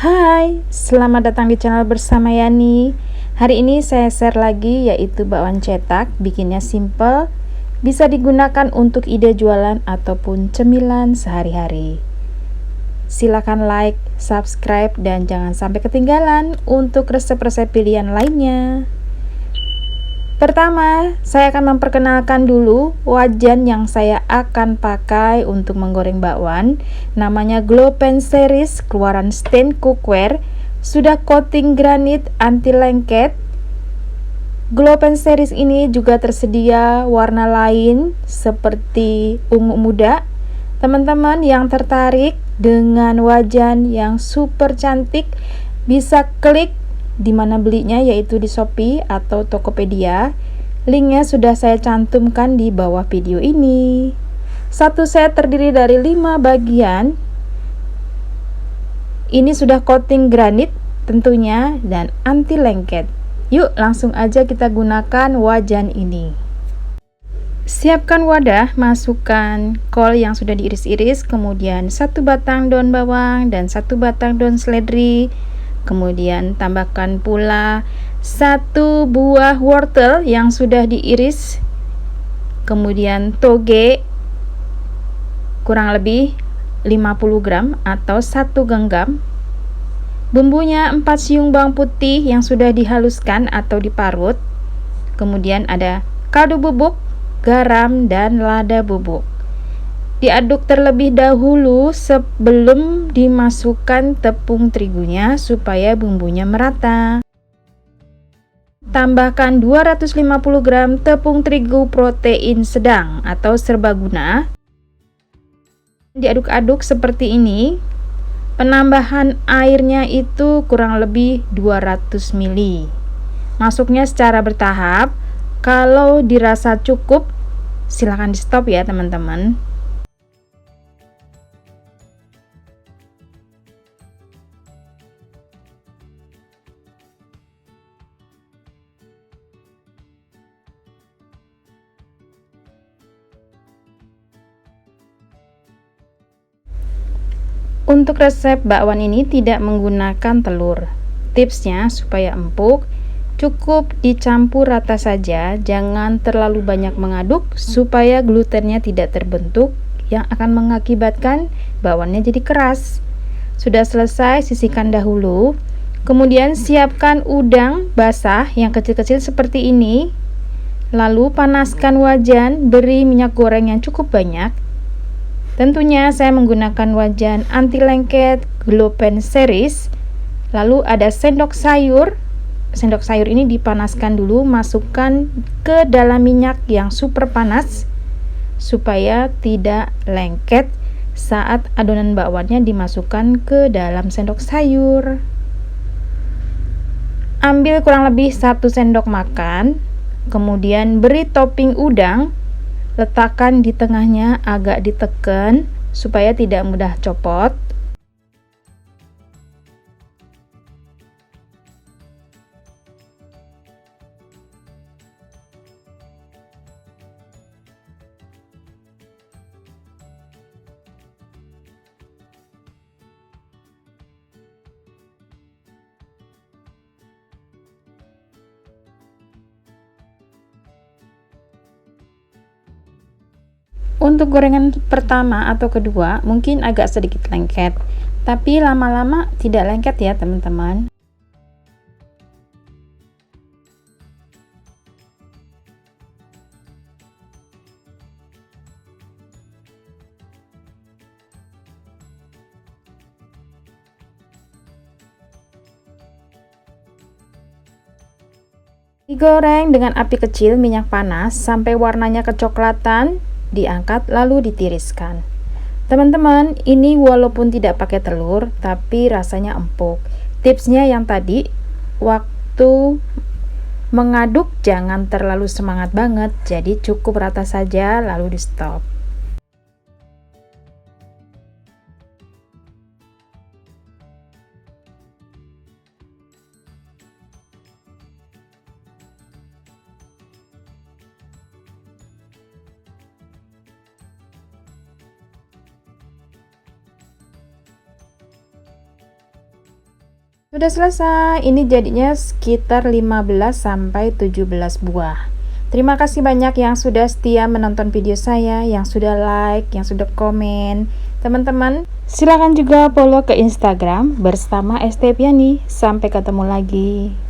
Hai, selamat datang di channel bersama Yani. Hari ini saya share lagi yaitu bakwan cetak. Bikinnya simple, bisa digunakan untuk ide jualan ataupun cemilan sehari-hari. Silakan like, subscribe, dan jangan sampai ketinggalan untuk resep-resep pilihan lainnya. Pertama, saya akan memperkenalkan dulu wajan yang saya akan pakai untuk menggoreng bakwan. Namanya Glopen Series keluaran Stain Cookware, sudah coating granit anti lengket. Glopen Series ini juga tersedia warna lain seperti ungu muda. Teman-teman yang tertarik dengan wajan yang super cantik bisa klik di mana belinya, yaitu di Shopee atau Tokopedia. Linknya sudah saya cantumkan di bawah video ini. Satu set terdiri dari 5 bagian. Ini sudah coating granit tentunya dan anti lengket. Yuk langsung aja kita gunakan wajan ini. Siapkan wadah, masukkan kol yang sudah diiris-iris, kemudian 1 batang daun bawang dan 1 batang daun seledri. Kemudian tambahkan pula 1 buah wortel yang sudah diiris. Kemudian toge kurang lebih 50 gram atau 1 genggam. Bumbunya 4 siung bawang putih yang sudah dihaluskan atau diparut. Kemudian ada kaldu bubuk, garam, dan lada bubuk. Diaduk terlebih dahulu sebelum dimasukkan tepung terigunya supaya bumbunya merata. Tambahkan 250 gram tepung terigu protein sedang atau serbaguna. Diaduk-aduk seperti ini. Penambahan airnya itu kurang lebih 200 ml. Masuknya secara bertahap. Kalau dirasa cukup, silakan di stop ya teman-teman. Untuk resep bakwan ini tidak menggunakan telur. Tipsnya supaya empuk, cukup dicampur rata saja, jangan terlalu banyak mengaduk supaya glutennya tidak terbentuk yang akan mengakibatkan bakwannya jadi keras. Sudah selesai, sisihkan dahulu. Kemudian siapkan udang basah yang kecil-kecil seperti ini. Lalu panaskan wajan, beri minyak goreng yang cukup banyak. Tentunya saya menggunakan wajan anti lengket Glopen Series. Lalu ada sendok sayur. Sendok sayur ini dipanaskan dulu, masukkan ke dalam minyak yang super panas supaya tidak lengket saat adonan bakwannya dimasukkan ke dalam sendok sayur. Ambil kurang lebih 1 sendok makan. Kemudian beri topping udang. Letakkan di tengahnya, agak ditekan supaya tidak mudah copot. Untuk gorengan pertama atau kedua mungkin agak sedikit lengket, tapi lama-lama tidak lengket ya teman-teman. Digoreng dengan api kecil, minyak panas sampai warnanya kecoklatan. Diangkat lalu ditiriskan. Teman-teman, ini walaupun tidak pakai telur tapi rasanya empuk. Tipsnya yang tadi, waktu mengaduk jangan terlalu semangat banget, jadi cukup rata saja lalu di stop. Sudah selesai. Ini jadinya sekitar 15 sampai 17 buah. Terima kasih banyak yang sudah setia menonton video saya, yang sudah like, yang sudah komen. Teman-teman, silakan juga follow ke Instagram bersama Estepiani. Sampai ketemu lagi.